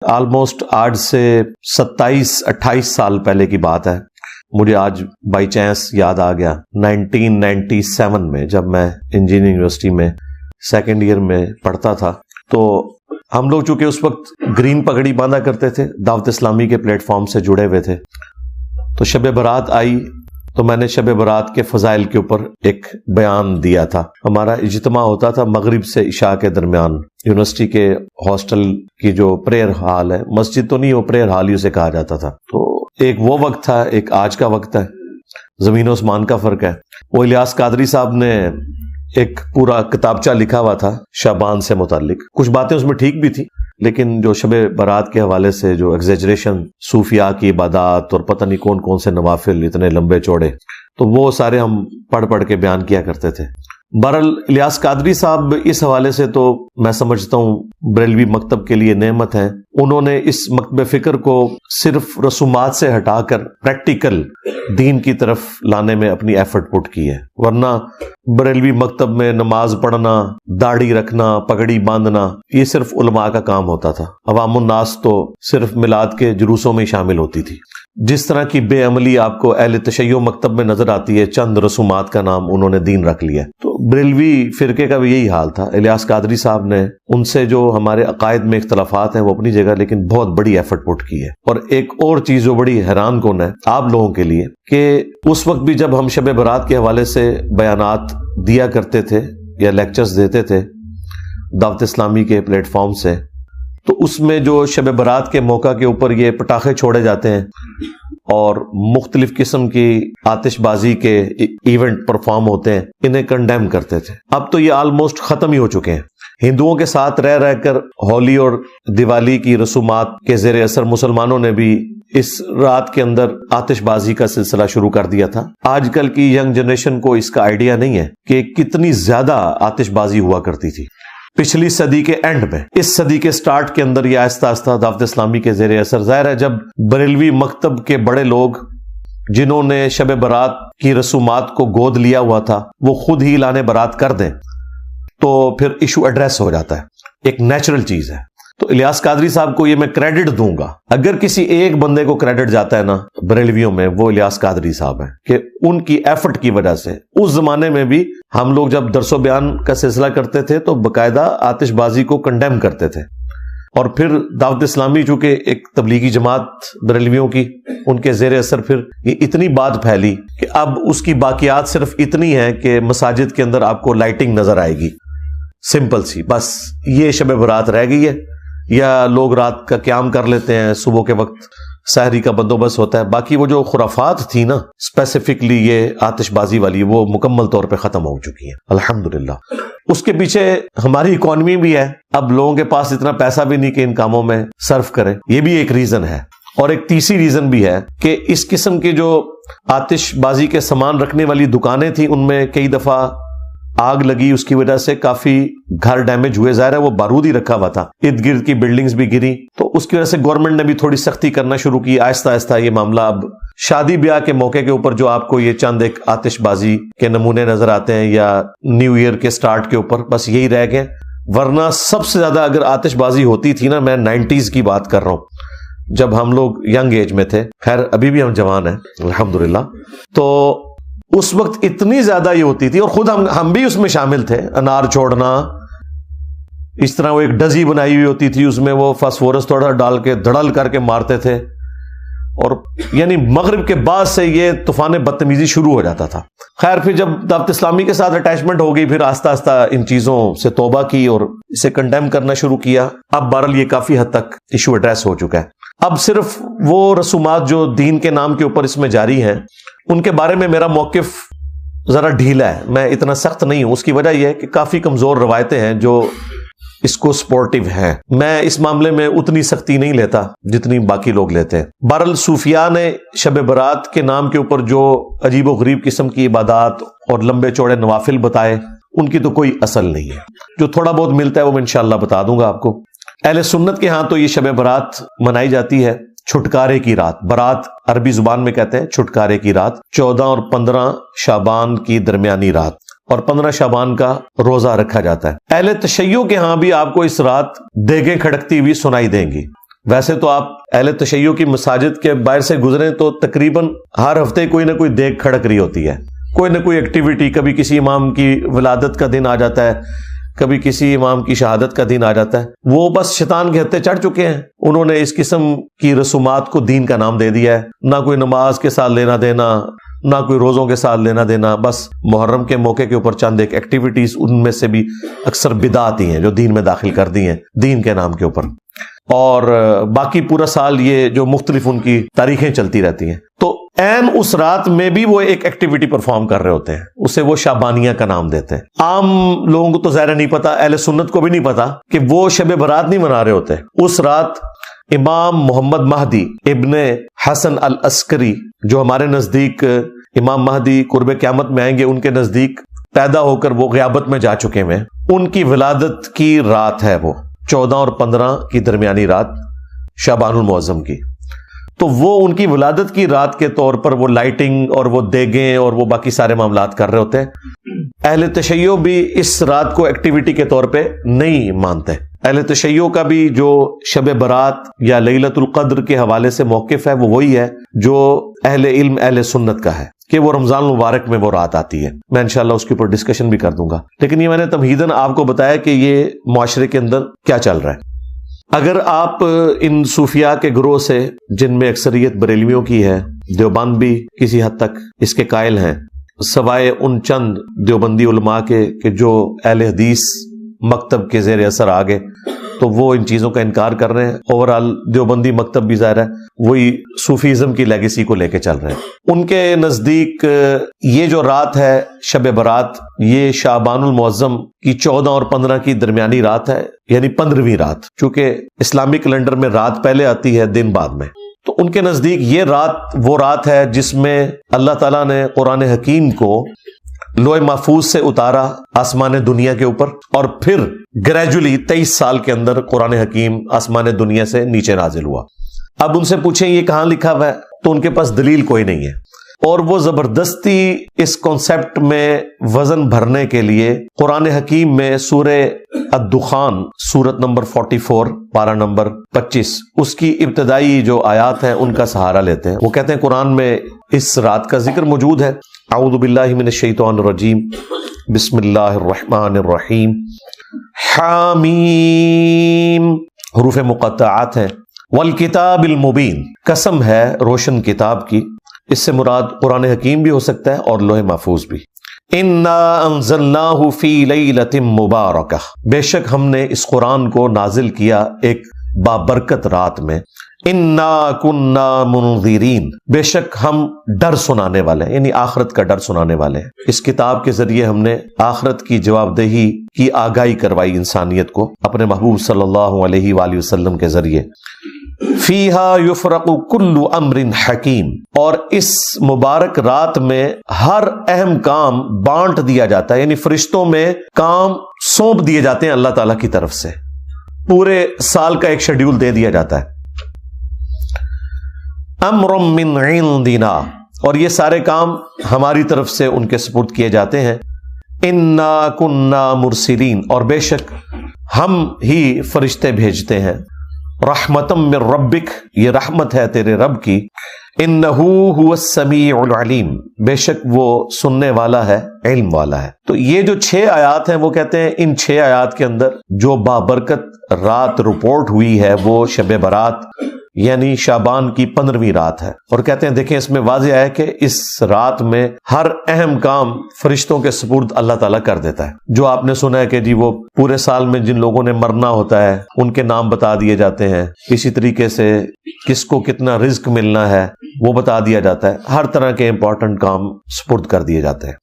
Almost آج سے 27-28 سال پہلے کی بات ہے. مجھے آج بائی چانس یاد آ گیا 1997 میں جب میں انجینئرنگ یونیورسٹی میں سیکنڈ ایئر میں پڑھتا تھا. تو ہم لوگ چونکہ اس وقت گرین پگڑی باندھا کرتے تھے، دعوت اسلامی کے پلیٹ فارم سے جڑے ہوئے تھے. تو شب برات آئی تو میں نے شب برات کے فضائل کے اوپر ایک بیان دیا تھا. ہمارا اجتماع ہوتا تھا مغرب سے عشاء کے درمیان، یونیورسٹی کے ہاسٹل کی جو پریئر ہال ہے، مسجد تو نہیں، وہ پریئر ہال ہی اسے کہا جاتا تھا. تو ایک وہ وقت تھا، ایک آج کا وقت ہے، زمین و اسمان کا فرق ہے. وہ الیاس قادری صاحب نے ایک پورا کتابچہ لکھا ہوا تھا شعبان سے متعلق. کچھ باتیں اس میں ٹھیک بھی تھی، لیکن جو شب برات کے حوالے سے جو ایگزیجریشن، صوفیاء کی عبادات اور پتہ نہیں کون کون سے نوافل اتنے لمبے چوڑے، تو وہ سارے ہم پڑھ کے بیان کیا کرتے تھے. بہرحال الیاس قادری صاحب اس حوالے سے تو میں سمجھتا ہوں بریلوی مکتب کے لیے نعمت ہے. انہوں نے اس مکتب فکر کو صرف رسومات سے ہٹا کر پریکٹیکل دین کی طرف لانے میں اپنی ایفرٹ پٹ کی ہے. ورنہ بریلوی مکتب میں نماز پڑھنا، داڑھی رکھنا، پگڑی باندھنا، یہ صرف علماء کا کام ہوتا تھا. عوام الناس تو صرف میلاد کے جلوسوں میں شامل ہوتی تھی. جس طرح کی بے عملی آپ کو اہل تشیع مکتب میں نظر آتی ہے، چند رسومات کا نام انہوں نے دین رکھ لیا. تو بریلوی فرقے کا بھی یہی حال تھا. الیاس قادری صاحب نے ان سے جو ہمارے عقائد میں اختلافات ہیں وہ اپنی جگہ، لیکن بہت بڑی ایفرٹ پٹ کی ہے. اور ایک اور چیز جو بڑی حیران کن ہے آپ لوگوں کے لیے، کہ اس وقت بھی جب ہم شب برات کے حوالے سے بیانات دیا کرتے تھے یا لیکچرز دیتے تھے دعوت اسلامی کے پلیٹ فارم سے، تو اس میں جو شب برات کے موقع کے اوپر یہ پٹاخے چھوڑے جاتے ہیں اور مختلف قسم کی آتش بازی کے ایونٹ پرفارم ہوتے ہیں، انہیں کنڈیم کرتے تھے. اب تو یہ آلموسٹ ختم ہی ہو چکے ہیں. ہندوؤں کے ساتھ رہ کر ہولی اور دیوالی کی رسومات کے زیر اثر مسلمانوں نے بھی اس رات کے اندر آتش بازی کا سلسلہ شروع کر دیا تھا. آج کل کی ینگ جنریشن کو اس کا آئیڈیا نہیں ہے کہ کتنی زیادہ آتش بازی ہوا کرتی تھی پچھلی صدی کے اینڈ میں. اس صدی کے سٹارٹ کے اندر یہ آہستہ آہستہ دعوت اسلامی کے زیر اثر، ظاہر ہے جب بریلوی مکتب کے بڑے لوگ جنہوں نے شب برات کی رسومات کو گود لیا ہوا تھا وہ خود ہی اعلان برات کر دیں تو پھر ایشو ایڈریس ہو جاتا ہے، ایک نیچرل چیز ہے. تو الیاس قادری صاحب کو یہ میں کریڈٹ دوں گا. اگر کسی ایک بندے کو کریڈٹ جاتا ہے نا بریلویوں میں، وہ الیاس قادری صاحب ہیں، کہ ان کی ایفرٹ کی وجہ سے اس زمانے میں بھی ہم لوگ جب درس و بیان کا سلسلہ کرتے تھے تو باقاعدہ آتش بازی کو کنڈیم کرتے تھے. اور پھر دعوت اسلامی چونکہ ایک تبلیغی جماعت بریلویوں کی، ان کے زیر اثر پھر یہ اتنی بات پھیلی کہ اب اس کی باقیات صرف اتنی ہیں کہ مساجد کے اندر آپ کو لائٹنگ نظر آئے گی، سمپل سی، بس یہ شب برات رہ گئی ہے. یا لوگ رات کا قیام کر لیتے ہیں، صبح کے وقت سحری کا بندوبست ہوتا ہے. باقی وہ جو خرافات تھی نا اسپیسیفکلی یہ آتش بازی والی، وہ مکمل طور پہ ختم ہو چکی ہیں الحمدللہ. اس کے پیچھے ہماری اکانومی بھی ہے، اب لوگوں کے پاس اتنا پیسہ بھی نہیں کہ ان کاموں میں صرف کریں، یہ بھی ایک ریزن ہے. اور ایک تیسری ریزن بھی ہے کہ اس قسم کی جو آتش بازی کے سامان رکھنے والی دکانیں تھیں ان میں کئی دفعہ آگ لگی، اس کی وجہ سے کافی گھر ڈیمیج ہوئے. ظاہر ہے وہ بارود ہی رکھا ہوا تھا، ارد گرد کی بلڈنگز بھی گری، تو اس کی وجہ سے گورنمنٹ نے بھی تھوڑی سختی کرنا شروع کی. آہستہ آہستہ یہ معاملہ اب شادی بیاہ کے موقع کے اوپر جو آپ کو یہ چند ایک آتش بازی کے نمونے نظر آتے ہیں یا نیو ایئر کے سٹارٹ کے اوپر، بس یہی رہ گئے. ورنہ سب سے زیادہ اگر آتش بازی ہوتی تھی نا، میں 90s کی بات کر رہا ہوں جب ہم لوگ ینگ ایج میں تھے، خیر ابھی بھی ہم جوان ہیں الحمدللہ، تو اس وقت اتنی زیادہ یہ ہوتی تھی. اور خود ہم بھی اس میں شامل تھے. انار چھوڑنا، اس طرح وہ ایک ڈزی بنائی ہوئی ہوتی تھی، اس میں وہ فاسفورس تھوڑا ڈال کے دھڑل کر کے مارتے تھے. اور یعنی مغرب کے بعد سے یہ طوفان بدتمیزی شروع ہو جاتا تھا. خیر پھر جب دعوت اسلامی کے ساتھ اٹیچمنٹ ہو گئی، پھر آہستہ آہستہ ان چیزوں سے توبہ کی اور اسے کنڈیم کرنا شروع کیا. اب بہرحال یہ کافی حد تک ایشو ایڈریس ہو چکا ہے. اب صرف وہ رسومات جو دین کے نام کے اوپر اس میں جاری ہیں، ان کے بارے میں میرا موقف ذرا ڈھیلا ہے، میں اتنا سخت نہیں ہوں. اس کی وجہ یہ ہے کہ کافی کمزور روایتیں ہیں جو اس کو سپورٹیو ہیں. میں اس معاملے میں اتنی سختی نہیں لیتا جتنی باقی لوگ لیتے ہیں. بہرحال صوفیاء نے شب برات کے نام کے اوپر جو عجیب و غریب قسم کی عبادات اور لمبے چوڑے نوافل بتائے، ان کی تو کوئی اصل نہیں ہے. جو تھوڑا بہت ملتا ہے وہ میں انشاءاللہ بتا دوں گا آپ کو. اہل سنت کے ہاں تو یہ شب برات منائی جاتی ہے چھٹکارے کی رات. برات عربی زبان میں کہتے ہیں چھٹکارے کی رات. 14 اور 15 شعبان کی درمیانی رات، اور 15 شعبان کا روزہ رکھا جاتا ہے. اہل تشیع کے ہاں بھی آپ کو اس رات دیگیں کھڑکتی ہوئی سنائی دیں گی. ویسے تو آپ اہل تشیع کی مساجد کے باہر سے گزریں تو تقریباً ہر ہفتے کوئی نہ کوئی دیکھ کھڑک رہی ہوتی ہے، کوئی نہ کوئی ایکٹیویٹی، کبھی کسی امام کی ولادت کا دن آ جاتا ہے، کبھی کسی امام کی شہادت کا دن آ جاتا ہے۔ وہ بس شیطان کے ہتھے چڑھ چکے ہیں، انہوں نے اس قسم کی رسومات کو دین کا نام دے دیا ہے، نہ کوئی نماز کے ساتھ لینا دینا، نہ کوئی روزوں کے ساتھ لینا دینا، بس محرم کے موقع کے اوپر چند ایک ایکٹیویٹیز، ان میں سے بھی اکثر بدعت ہی ہیں جو دین میں داخل کر دی ہیں دین کے نام کے اوپر، اور باقی پورا سال یہ جو مختلف ان کی تاریخیں چلتی رہتی ہیں۔ تو عین اس رات میں بھی وہ ایک ایکٹیویٹی پرفارم کر رہے ہوتے ہیں، اسے وہ شعبانیہ کا نام دیتے ہیں۔ عام لوگوں کو تو ظاہر نہیں پتا، اہل سنت کو بھی نہیں پتا کہ وہ شب برات نہیں منا رہے ہوتے۔ اس رات امام محمد مہدی ابن حسن العسکری، جو ہمارے نزدیک امام مہدی قرب قیامت میں آئیں گے، ان کے نزدیک پیدا ہو کر وہ غیابت میں جا چکے ہیں، ان کی ولادت کی رات ہے، وہ 14 اور 15 کی درمیانی رات شعبان المعظم کی۔ تو وہ ان کی ولادت کی رات کے طور پر وہ لائٹنگ اور وہ دیگیں اور وہ باقی سارے معاملات کر رہے ہوتے ہیں۔ اہل تشیع بھی اس رات کو ایکٹیویٹی کے طور پہ نہیں مانتے۔ اہل تشیع کا بھی جو شب برات یا لیلۃ القدر کے حوالے سے موقف ہے وہ وہی ہے جو اہل علم اہل سنت کا ہے، کہ وہ رمضان المبارک میں وہ رات آتی ہے۔ میں انشاءاللہ اس کے اوپر ڈسکشن بھی کر دوں گا، لیکن یہ میں نے تمہیداً آپ کو بتایا کہ یہ معاشرے کے اندر کیا چل رہا ہے۔ اگر آپ ان صوفیاء کے گروہ سے، جن میں اکثریت بریلویوں کی ہے، دیوبند بھی کسی حد تک اس کے قائل ہیں، سوائے ان چند دیوبندی علماء کے کہ جو اہل حدیث مکتب کے زیر اثر آ گئے، تو وہ ان چیزوں کا انکار کر رہے ہیں۔ اوورآل دیوبندی مکتب بھی ظاہر ہے وہی صوفیزم کی لیگیسی کو لے کے چل رہے ہیں۔ ان کے نزدیک یہ جو رات ہے شب برات، یہ شعبان المعظم کی 14 اور 15 کی درمیانی رات ہے، یعنی 15ویں رات، چونکہ اسلامی کیلنڈر میں رات پہلے آتی ہے دن بعد میں۔ تو ان کے نزدیک یہ رات وہ رات ہے جس میں اللہ تعالیٰ نے قرآن حکیم کو لوح محفوظ سے اتارا آسمان دنیا کے اوپر، اور پھر گریجولی 23 سال کے اندر قرآن حکیم آسمان دنیا سے نیچے نازل ہوا۔ اب ان سے پوچھیں یہ کہاں لکھا ہوا ہے، تو ان کے پاس دلیل کوئی نہیں ہے، اور وہ زبردستی اس کانسیپٹ میں وزن بھرنے کے لیے قرآن حکیم میں سورہ الدخان سورت نمبر 44 پارہ نمبر 25 اس کی ابتدائی جو آیات ہیں ان کا سہارا لیتے ہیں۔ وہ کہتے ہیں قرآن میں اس رات کا ذکر موجود ہے۔ اعوذ باللہ من الشیطان الرجیم، بسم اللہ الرحمن الرحیم، حامیم، حروف مقطعات ہیں، والکتاب المبین، قسم ہے روشن کتاب کی، اس سے مراد قرآن حکیم بھی ہو سکتا ہے اور لوح محفوظ بھی۔ انا انزلناہ فی لیلۃ مبارکہ، بے شک ہم نے اس قرآن کو نازل کیا ایک بابرکت رات میں۔ انا کنا منذرین، بے شک ہم ڈر سنانے والے ہیں، یعنی آخرت کا ڈر سنانے والے ہیں۔ اس کتاب کے ذریعے ہم نے آخرت کی جواب دہی کی آگاہی کروائی انسانیت کو اپنے محبوب صلی اللہ علیہ وآلہ وسلم کے ذریعے۔ فیہا یفرق کل امر حکیم، اور اس مبارک رات میں ہر اہم کام بانٹ دیا جاتا ہے، یعنی فرشتوں میں کام سونپ دیے جاتے ہیں اللہ تعالیٰ کی طرف سے، پورے سال کا ایک شیڈیول دے دیا جاتا ہے۔ امر من عندنا، اور یہ سارے کام ہماری طرف سے ان کے سپرد کیے جاتے ہیں۔ انا کنا مرسلین، اور بے شک ہم ہی فرشتے بھیجتے ہیں۔ رحمتم من ربک، یہ رحمت ہے تیرے رب کی۔ انہ هو السمیع العلیم، بے شک وہ سننے والا ہے، علم والا ہے۔ تو یہ جو 6 آیات ہیں، وہ کہتے ہیں ان 6 آیات کے اندر جو بابرکت رات رپورٹ ہوئی ہے وہ شب برات یعنی شعبان کی 15ویں رات ہے، اور کہتے ہیں دیکھیں اس میں واضح ہے کہ اس رات میں ہر اہم کام فرشتوں کے سپرد اللہ تعالیٰ کر دیتا ہے۔ جو آپ نے سنا ہے کہ جی وہ پورے سال میں جن لوگوں نے مرنا ہوتا ہے ان کے نام بتا دیے جاتے ہیں، اسی طریقے سے کس کو کتنا رزق ملنا ہے وہ بتا دیا جاتا ہے، ہر طرح کے امپورٹنٹ کام سپرد کر دیے جاتے ہیں۔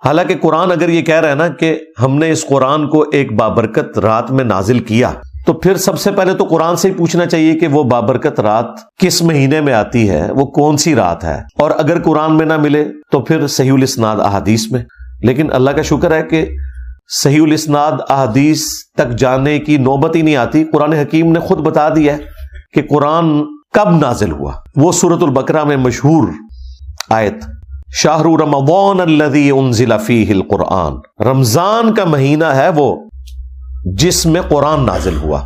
حالانکہ قرآن اگر یہ کہہ رہا ہے نا کہ ہم نے اس قرآن کو ایک بابرکت رات میں نازل کیا، تو پھر سب سے پہلے تو قرآن سے ہی پوچھنا چاہیے کہ وہ بابرکت رات کس مہینے میں آتی ہے، وہ کون سی رات ہے، اور اگر قرآن میں نہ ملے تو پھر صحیح الاسناد احادیث میں۔ لیکن اللہ کا شکر ہے کہ صحیح الاسناد احادیث تک جانے کی نوبت ہی نہیں آتی، قرآن حکیم نے خود بتا دیا ہے کہ قرآن کب نازل ہوا۔ وہ سورۃ البقرہ میں مشہور آیت، شہر رمضان الذی انزل فیہ القرآن، رمضان کا مہینہ ہے وہ جس میں قرآن نازل ہوا۔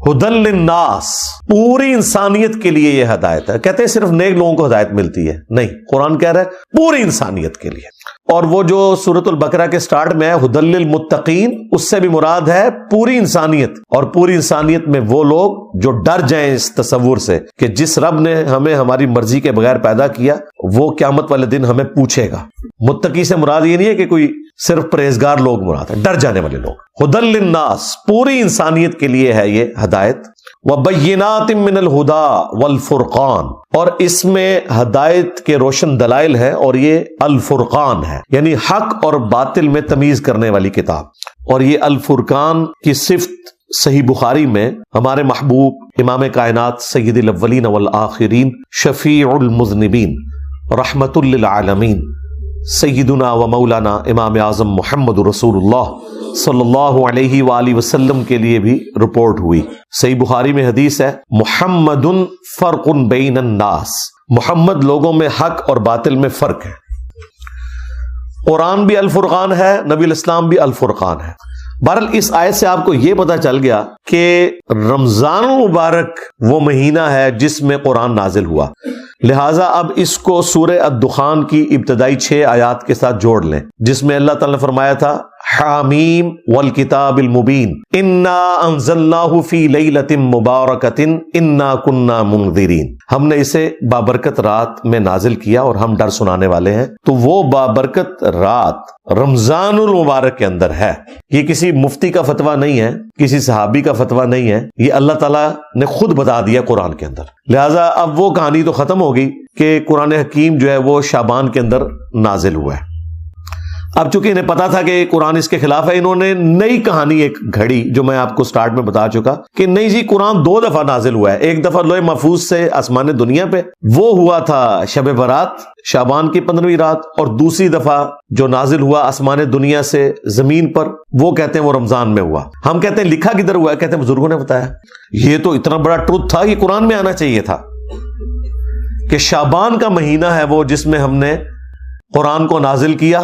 ہدل للناس، پوری انسانیت کے لیے یہ ہدایت ہے. کہتے ہیں صرف نیک لوگوں کو ہدایت ملتی ہے، نہیں، قرآن کہہ رہا ہے پوری انسانیت کے لیے. اور وہ جو سورۃ البقرہ کے سٹارٹ میں ہے ہدل للمتقین، اس سے بھی مراد ہے پوری انسانیت. اور پوری انسانیت میں وہ لوگ جو ڈر جائیں اس تصور سے کہ جس رب نے ہمیں ہماری مرضی کے بغیر پیدا کیا وہ قیامت والے دن ہمیں پوچھے گا. متقی سے مراد یہ نہیں ہے کہ کوئی صرف پرہیزگار لوگ مراد ہے، ڈر جانے والے لوگ. ہدل للناس، پوری انسانیت کے لیے ہے یہ ہدایت. وَبَيِّنَاتٍ مِّنَ الْهُدَىٰ وَالْفُرْقَانِ، اور اس میں ہدایت کے روشن دلائل ہیں، اور یہ الفرقان ہے یعنی حق اور باطل میں تمیز کرنے والی کتاب. اور یہ الفرقان کی صفت صحیح بخاری میں ہمارے محبوب امام کائنات سید الاولین والآخرین شفیع المذنبین رحمت للعالمین سیدنا و مولانا امام اعظم محمد رسول اللہ صلی اللہ علیہ وآلہ وسلم کے لیے بھی رپورٹ ہوئی. صحیح بخاری میں حدیث ہے محمد فرق بین الناس، محمد لوگوں میں حق اور باطل میں فرق ہے. قرآن بھی الفرقان ہے، نبی الاسلام بھی الفرقان ہے. بہرحال اس آیت سے آپ کو یہ پتہ چل گیا کہ رمضان المبارک وہ مہینہ ہے جس میں قرآن نازل ہوا. لہٰذا اب اس کو سورہ الدخان کی ابتدائی 6 آیات کے ساتھ جوڑ لیں، جس میں اللہ تعالیٰ نے فرمایا تھا حامیم والکتاب المبین انا انزلناہ فی لیلۃ مبارکۃ انا کنا منذرین، ہم نے اسے بابرکت رات میں نازل کیا اور ہم ڈر سنانے والے ہیں. تو وہ بابرکت رات رمضان المبارک کے اندر ہے. یہ کسی مفتی کا فتویٰ نہیں ہے، کسی صحابی کا فتویٰ نہیں ہے، یہ اللہ تعالیٰ نے خود بتا دیا قرآن کے اندر. لہٰذا اب وہ کہانی تو ختم ہوگی کہ قرآن حکیم جو ہے وہ شعبان کے اندر نازل ہوا ہے. اب چونکہ انہیں پتا تھا کہ قرآن اس کے خلاف ہے، انہوں نے نئی کہانی ایک گھڑی جو میں آپ کو سٹارٹ میں بتا چکا کہ نہیں جی قرآن 2 دفعہ نازل ہوا ہے. ایک دفعہ لوح محفوظ سے آسمان دنیا پہ، وہ ہوا تھا شب برات شعبان کی 15ویں رات، اور دوسری دفعہ جو نازل ہوا آسمان دنیا سے زمین پر وہ کہتے ہیں وہ رمضان میں ہوا. ہم کہتے ہیں لکھا کدھر ہوا ہے؟ کہتے ہیں بزرگوں نے بتایا. یہ تو اتنا بڑا ٹروتھ تھا کہ قرآن میں آنا چاہیے تھا کہ شعبان کا مہینہ ہے وہ جس میں ہم نے قرآن کو نازل کیا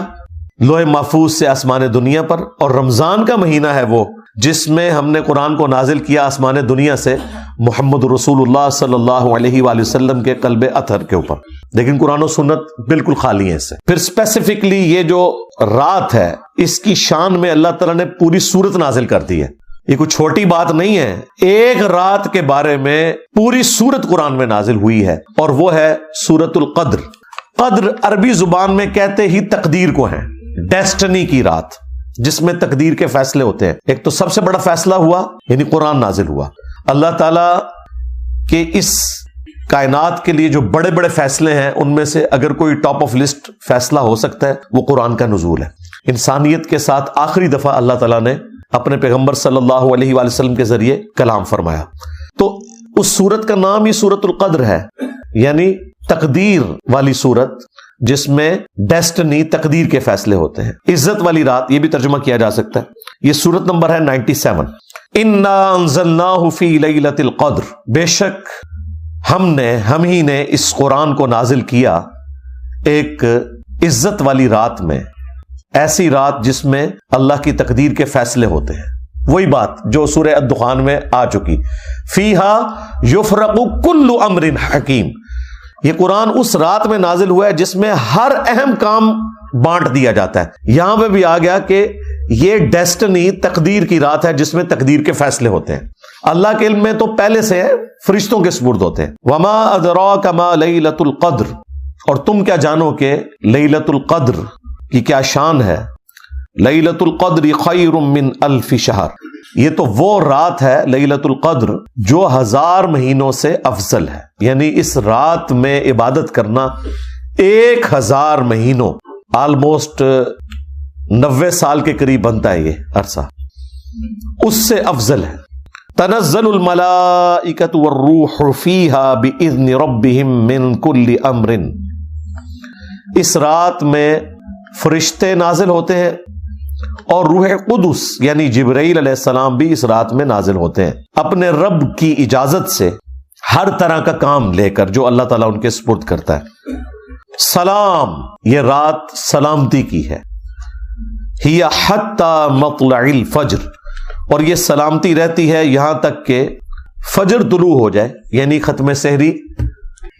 لوح محفوظ سے آسمان دنیا پر، اور رمضان کا مہینہ ہے وہ جس میں ہم نے قرآن کو نازل کیا آسمان دنیا سے محمد رسول اللہ صلی اللہ علیہ وآلہ وسلم کے قلب اطہر کے اوپر. لیکن قرآن و سنت بالکل خالی ہے اس سے. پھر اسپیسیفکلی یہ جو رات ہے اس کی شان میں اللہ تعالیٰ نے پوری سورت نازل کر دی ہے. یہ کوئی چھوٹی بات نہیں ہے، ایک رات کے بارے میں پوری سورت قرآن میں نازل ہوئی ہے، اور وہ ہے سورۃ القدر. قدر عربی زبان میں کہتے ہی تقدیر کو ہے، ڈیسٹنی کی رات جس میں تقدیر کے فیصلے ہوتے ہیں. ایک تو سب سے بڑا فیصلہ ہوا یعنی قرآن نازل ہوا. اللہ تعالیٰ کے اس کائنات کے لیے جو بڑے بڑے فیصلے ہیں ان میں سے اگر کوئی ٹاپ آف لسٹ فیصلہ ہو سکتا ہے وہ قرآن کا نزول ہے. انسانیت کے ساتھ آخری دفعہ اللہ تعالیٰ نے اپنے پیغمبر صلی اللہ علیہ وآلہ وسلم کے ذریعے کلام فرمایا. تو اس سورت کا نام ہی سورۃ القدر ہے، یعنی تقدیر والی سورت جس میں ڈیسٹنی تقدیر کے فیصلے ہوتے ہیں. عزت والی رات یہ بھی ترجمہ کیا جا سکتا ہے. یہ سورت نمبر ہے 97. انا انزلناہ فی لیلۃ القدر، بے شک ہم ہی نے اس قرآن کو نازل کیا ایک عزت والی رات میں، ایسی رات جس میں اللہ کی تقدیر کے فیصلے ہوتے ہیں. وہی بات جو سورہ الدخان میں آ چکی، فیہا یفرق کل امر حکیم. یہ قرآن اس رات میں نازل ہوا ہے جس میں ہر اہم کام بانٹ دیا جاتا ہے. یہاں پہ بھی آ گیا کہ یہ ڈیسٹنی تقدیر کی رات ہے جس میں تقدیر کے فیصلے ہوتے ہیں. اللہ کے علم میں تو پہلے سے ہے، فرشتوں کے سپرد ہوتے ہیں. وما ادراک ما لیلۃ القدر، اور تم کیا جانو کہ لیلۃ القدر کی کیا شان ہے. لیلۃ القدر خیر من الف شہر، یہ تو وہ رات ہے لیلۃ القدر جو 1000 مہینوں سے افضل ہے. یعنی اس رات میں عبادت کرنا 1000 مہینوں، آلموسٹ 90 سال کے قریب بنتا ہے یہ عرصہ، اس سے افضل ہے. تنزل الملائکۃ والروح فیہا باذن ربہم من کل امر، اس رات میں فرشتے نازل ہوتے ہیں اور روح قدس یعنی جبرائیل علیہ السلام بھی اس رات میں نازل ہوتے ہیں اپنے رب کی اجازت سے، ہر طرح کا کام لے کر جو اللہ تعالیٰ ان کے سپرد کرتا ہے. سلام، یہ رات سلامتی کی ہے. ہی حتی مطلع الفجر، اور یہ سلامتی رہتی ہے یہاں تک کہ فجر طلوع ہو جائے، یعنی ختم سحری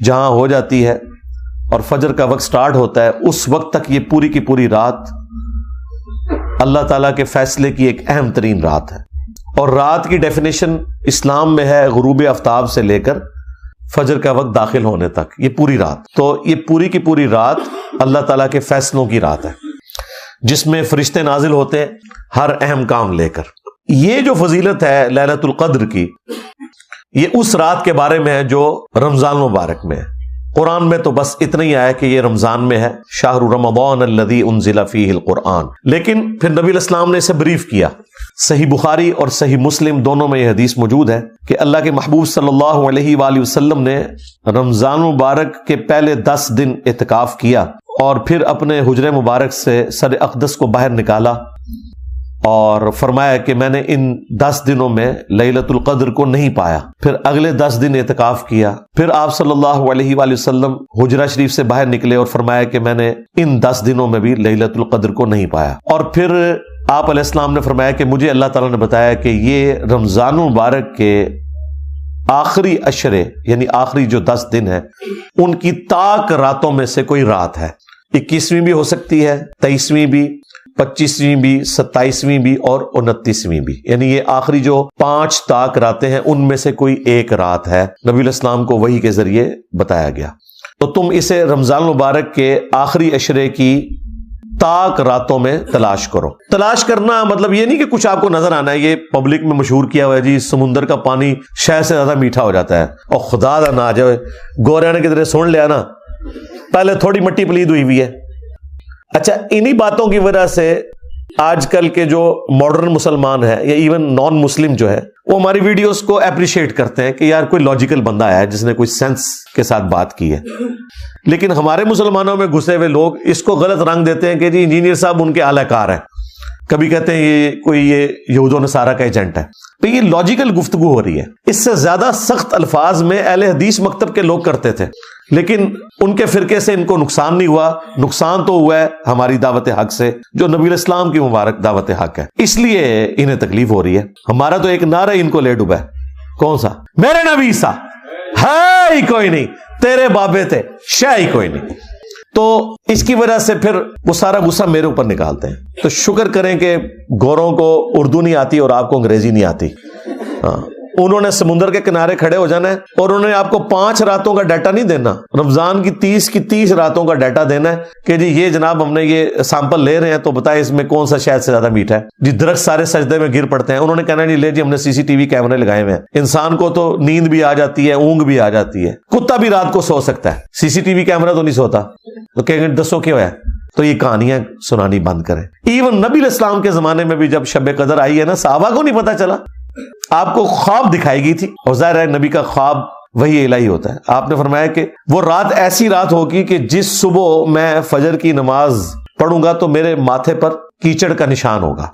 جہاں ہو جاتی ہے اور فجر کا وقت سٹارٹ ہوتا ہے، اس وقت تک یہ پوری کی پوری رات اللہ تعالیٰ کے فیصلے کی ایک اہم ترین رات ہے. اور رات کی ڈیفینیشن اسلام میں ہے غروب آفتاب سے لے کر فجر کا وقت داخل ہونے تک، یہ پوری رات. تو یہ پوری کی پوری رات اللہ تعالیٰ کے فیصلوں کی رات ہے، جس میں فرشتے نازل ہوتے ہیں ہر اہم کام لے کر. یہ جو فضیلت ہے لیلۃ القدر کی، یہ اس رات کے بارے میں ہے جو رمضان مبارک میں ہے. قرآن میں تو بس اتنا ہی آیا کہ یہ رمضان میں ہے، شہر رمضان الذی انزل فیہ القرآن. لیکن پھر نبی علیہ السلام نے اسے بریف کیا. صحیح بخاری اور صحیح مسلم دونوں میں یہ حدیث موجود ہے کہ اللہ کے محبوب صلی اللہ علیہ وآلہ وسلم نے رمضان مبارک کے پہلے 10 دن اعتکاف کیا اور پھر اپنے حجرے مبارک سے سر اقدس کو باہر نکالا اور فرمایا کہ میں نے ان 10 دنوں میں لیلۃ القدر کو نہیں پایا. پھر اگلے 10 دن اعتکاف کیا، پھر آپ صلی اللہ علیہ وآلہ وسلم حجرہ شریف سے باہر نکلے اور فرمایا کہ میں نے ان 10 دنوں میں بھی لیلۃ القدر کو نہیں پایا. اور پھر آپ علیہ السلام نے فرمایا کہ مجھے اللہ تعالیٰ نے بتایا کہ یہ رمضان مبارک کے آخری عشرے، یعنی آخری جو 10 دن ہیں، ان کی طاق راتوں میں سے کوئی رات ہے. 21ویں بھی ہو سکتی ہے، 23ویں بھی، 25ویں بھی، 27ویں بھی اور 29ویں بھی. یعنی یہ آخری جو 5 طاق راتیں ہیں ان میں سے کوئی ایک رات ہے. نبی علیہ السلام کو وحی کے ذریعے بتایا گیا. تو تم اسے رمضان مبارک کے آخری عشرے کی طاق راتوں میں تلاش کرو. تلاش کرنا مطلب یہ نہیں کہ کچھ آپ کو نظر آنا ہے. یہ پبلک میں مشہور کیا ہوا ہے جی سمندر کا پانی شہد سے زیادہ میٹھا ہو جاتا ہے، اور خدا دا نہ آ جائے گوریا نے کدھر سن لیا نا، پہلے تھوڑی مٹی پلید ہوئی ہوئی ہے. اچھا، انہی باتوں کی وجہ سے آج کل کے جو ماڈرن مسلمان ہیں یا ایون نان مسلم جو ہے، وہ ہماری ویڈیوز کو اپریشیٹ کرتے ہیں کہ یار کوئی لاجیکل بندہ آیا ہے جس نے کوئی سینس کے ساتھ بات کی ہے. لیکن ہمارے مسلمانوں میں گھسے ہوئے لوگ اس کو غلط رنگ دیتے ہیں کہ جی انجینئر صاحب ان کے اعلی کار ہیں. کبھی کہتے ہیں یہ کوئی یہود و نصارہ کا ایجنٹ ہے. تو یہ لاجیکل گفتگو ہو رہی ہے. اس سے زیادہ سخت الفاظ میں اہل حدیث مکتب کے لوگ کرتے تھے، لیکن ان کے فرقے سے ان کو نقصان نہیں ہوا. نقصان تو ہوا ہے ہماری دعوت حق سے، جو نبی علیہ السلام کی مبارک دعوت حق ہے، اس لیے انہیں تکلیف ہو رہی ہے. ہمارا تو ایک نعرہ ان کو لے ڈوبا ہے. کون سا؟ میرے نبی سا ہے ہی کوئی نہیں، تیرے بابے تھے شے ہی کوئی نہیں. تو اس کی وجہ سے پھر وہ سارا غصہ میرے اوپر نکالتے ہیں. تو شکر کریں کہ گوروں کو اردو نہیں آتی اور آپ کو انگریزی نہیں آتی. انہوں نے سمندر کے کنارے کھڑے ہو جانا ہے اور انہوں نے آپ کو 5 راتوں کا ڈیٹا نہیں دینا، رمضان کی 30 راتوں کا ڈیٹا دینا ہے کہ جی یہ جناب ہم نے یہ سیمپل لے رہے ہیں تو بتائیں اس میں کون سا شہد سے زیادہ میٹھا ہے. جی درخت سارے سجدے میں گر پڑتے ہیں. انہوں نے کہنا نہیں لے جی ہم نے CCTV کیمرے لگائے ہوئے ہیں. انسان کو تو نیند بھی آ جاتی ہے، اونگ بھی آ جاتی ہے. کتا بھی رات کو سو سکتا ہے، CCTV کیمرہ تو نہیں سوتا. تو کہیں دسو کیوں ہے؟ تو یہ کہانیاں سنانی بند کریں. ایون نبی علیہ السلام کے زمانے میں بھی جب شب قدر آئی ہے نا، صحابہ کو نہیں پتا چلا. آپ کو خواب دکھائی گئی تھی، اور ظاہر ہے نبی کا خواب وہی الہی ہوتا ہے. آپ نے فرمایا کہ وہ رات ایسی رات ہوگی کہ جس صبح میں فجر کی نماز پڑھوں گا تو میرے ماتھے پر کیچڑ کا نشان ہوگا.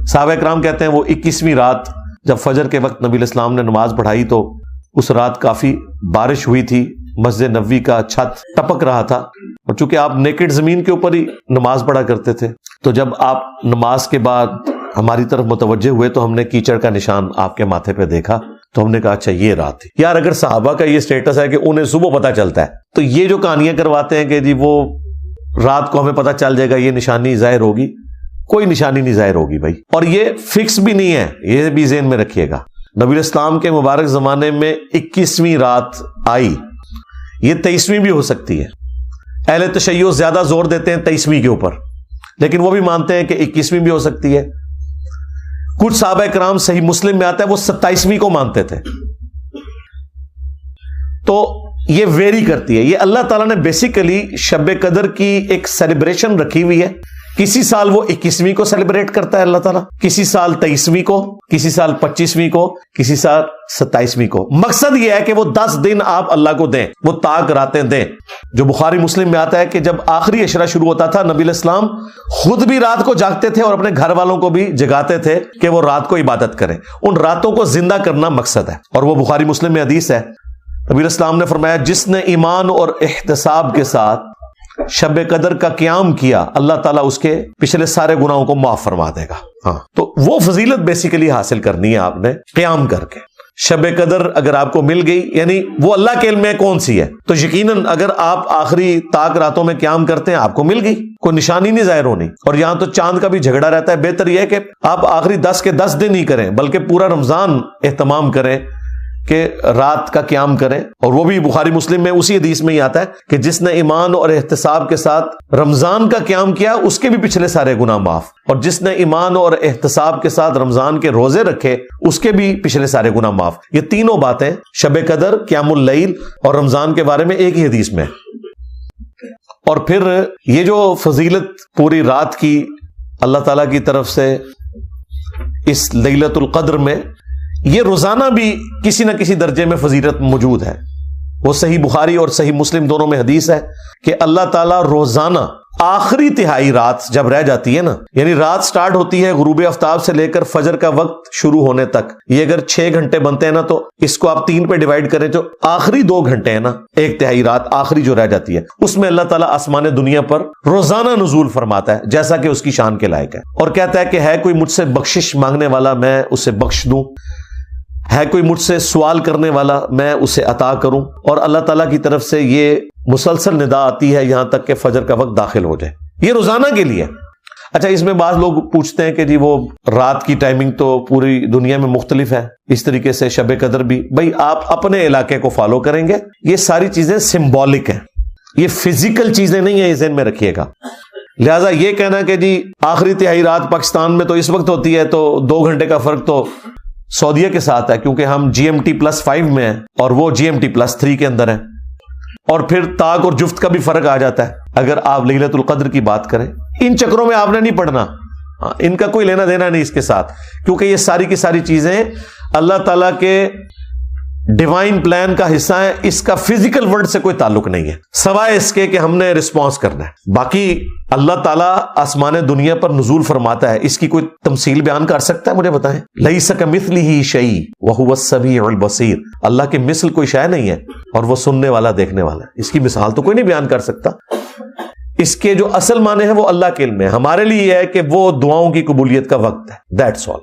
صحابہ کرام کہتے ہیں وہ 21ویں رات جب فجر کے وقت نبی علیہ السلام نے نماز پڑھائی تو اس رات کافی بارش ہوئی تھی، مسجد نبوی کا چھت ٹپک رہا تھا، اور چونکہ آپ نیکڈ زمین کے اوپر ہی نماز پڑھا کرتے تھے، تو جب آپ نماز کے بعد ہماری طرف متوجہ ہوئے تو ہم نے کیچڑ کا نشان آپ کے ماتھے پہ دیکھا. تو ہم نے کہا اچھا یہ رات تھی. یار اگر صحابہ کا یہ سٹیٹس ہے کہ انہیں صبح پتہ چلتا ہے، تو یہ جو کہانیاں کرواتے ہیں کہ جی وہ رات کو ہمیں پتہ چل جائے گا، یہ نشانی ظاہر ہوگی، کوئی نشانی نہیں ظاہر ہوگی بھائی. اور یہ فکس بھی نہیں ہے، یہ بھی ذہن میں رکھیے گا. نبی علیہ السلام کے مبارک زمانے میں 21ویں رات آئی، یہ 23ویں بھی ہو سکتی ہے. اہل تشیع زیادہ زور دیتے ہیں 23ویں کے اوپر، لیکن وہ بھی مانتے ہیں کہ 21ویں بھی ہو سکتی ہے. کچھ صحابہ کرام صحیح مسلم میں آتا ہے وہ 27ویں کو مانتے تھے. تو یہ ویری کرتی ہے. یہ اللہ تعالیٰ نے بیسیکلی شب قدر کی ایک سیلیبریشن رکھی ہوئی ہے. کسی سال وہ 21ویں کو سیلیبریٹ کرتا ہے اللہ تعالیٰ، کسی سال 23ویں کو، کسی سال 25ویں کو، کسی سال 27ویں کو. مقصد یہ ہے کہ وہ 10 دن آپ اللہ کو دیں، وہ طاق راتیں دیں. جو بخاری مسلم میں آتا ہے کہ جب آخری عشرہ شروع ہوتا تھا نبی علیہ السلام خود بھی رات کو جاگتے تھے اور اپنے گھر والوں کو بھی جگاتے تھے کہ وہ رات کو عبادت کریں. ان راتوں کو زندہ کرنا مقصد ہے، اور وہ بخاری مسلم میں حدیث ہے. نبی علیہ السلام نے فرمایا جس نے ایمان اور احتساب کے ساتھ شب قدر کا قیام کیا، اللہ تعالیٰ اس کے پچھلے سارے گناہوں کو معاف فرما دے گا. ہاں، تو وہ فضیلت بیسیکلی حاصل کرنی ہے آپ نے قیام کر کے. شب قدر اگر آپ کو مل گئی، یعنی وہ اللہ کے علم میں کون سی ہے، تو یقیناً اگر آپ آخری طاق راتوں میں قیام کرتے ہیں آپ کو مل گئی، کوئی نشانی نہیں ظاہر ہونی۔ اور یہاں تو چاند کا بھی جھگڑا رہتا ہے، بہتر یہ ہے کہ آپ آخری 10 کے 10 دن ہی کریں، بلکہ پورا رمضان اہتمام کریں کہ رات کا قیام کریں۔ اور وہ بھی بخاری مسلم میں اسی حدیث میں ہی آتا ہے کہ جس نے ایمان اور احتساب کے ساتھ رمضان کا قیام کیا اس کے بھی پچھلے سارے گناہ معاف، اور جس نے ایمان اور احتساب کے ساتھ رمضان کے روزے رکھے اس کے بھی پچھلے سارے گناہ معاف۔ یہ تینوں باتیں شب قدر، قیام اللیل اور رمضان کے بارے میں ایک ہی حدیث میں۔ اور پھر یہ جو فضیلت پوری رات کی اللہ تعالیٰ کی طرف سے اس لیلۃ القدر میں، یہ روزانہ بھی کسی نہ کسی درجے میں فضیلت موجود ہے۔ وہ صحیح بخاری اور صحیح مسلم دونوں میں حدیث ہے کہ اللہ تعالیٰ روزانہ آخری تہائی رات جب رہ جاتی ہے نا، یعنی رات سٹارٹ ہوتی ہے غروب آفتاب سے لے کر فجر کا وقت شروع ہونے تک، یہ اگر 6 گھنٹے بنتے ہیں نا تو اس کو آپ 3 پہ ڈیوائیڈ کریں تو آخری 2 گھنٹے ہیں نا، ایک تہائی رات آخری جو رہ جاتی ہے اس میں اللہ تعالیٰ آسمان دنیا پر روزانہ نزول فرماتا ہے جیسا کہ اس کی شان کے لائق ہے، اور کہتا ہے کہ ہے کوئی مجھ سے بخشش مانگنے والا میں اسے بخش دوں، ہے کوئی مجھ سے سوال کرنے والا میں اسے عطا کروں۔ اور اللہ تعالیٰ کی طرف سے یہ مسلسل ندا آتی ہے یہاں تک کہ فجر کا وقت داخل ہو جائے، یہ روزانہ کے لیے۔ اچھا، اس میں بعض لوگ پوچھتے ہیں کہ جی وہ رات کی ٹائمنگ تو پوری دنیا میں مختلف ہے، اس طریقے سے شب قدر بھی، بھائی آپ اپنے علاقے کو فالو کریں گے، یہ ساری چیزیں سمبولک ہیں، یہ فزیکل چیزیں نہیں ہیں، یہ ذہن میں رکھیے گا۔ لہٰذا یہ کہنا کہ جی آخری تہائی رات پاکستان میں تو اس وقت ہوتی ہے تو 2 گھنٹے کا فرق تو سعودیہ کے ساتھ ہے، کیونکہ ہم GMT+5 میں ہیں اور وہ GMT+3 کے اندر ہیں، اور پھر طاق اور جفت کا بھی فرق آ جاتا ہے اگر آپ لیلۃ القدر کی بات کریں۔ ان چکروں میں آپ نے نہیں پڑھنا، ان کا کوئی لینا دینا نہیں اس کے ساتھ، کیونکہ یہ ساری کی ساری چیزیں اللہ تعالیٰ کے ڈیوائن پلان کا حصہ ہے، اس کا فزیکل ورلڈ سے کوئی تعلق نہیں ہے سوائے اس کے کہ ہم نے رسپانس کرنا ہے۔ باقی اللہ تعالیٰ آسمان دنیا پر نزول فرماتا ہے، اس کی کوئی تمثیل بیان کر سکتا ہے؟ مجھے بتائیں۔ لیس کمثلہ شیء وہو السمیع البصیر، اللہ کے مثل کوئی شے نہیں ہے اور وہ سننے والا دیکھنے والا ہے، اس کی مثال تو کوئی نہیں بیان کر سکتا۔ اس کے جو اصل معنی ہے وہ اللہ کے علم میں، ہمارے لیے یہ ہے کہ وہ دعاؤں کی قبولیت کا وقت ہے، دیٹس آل۔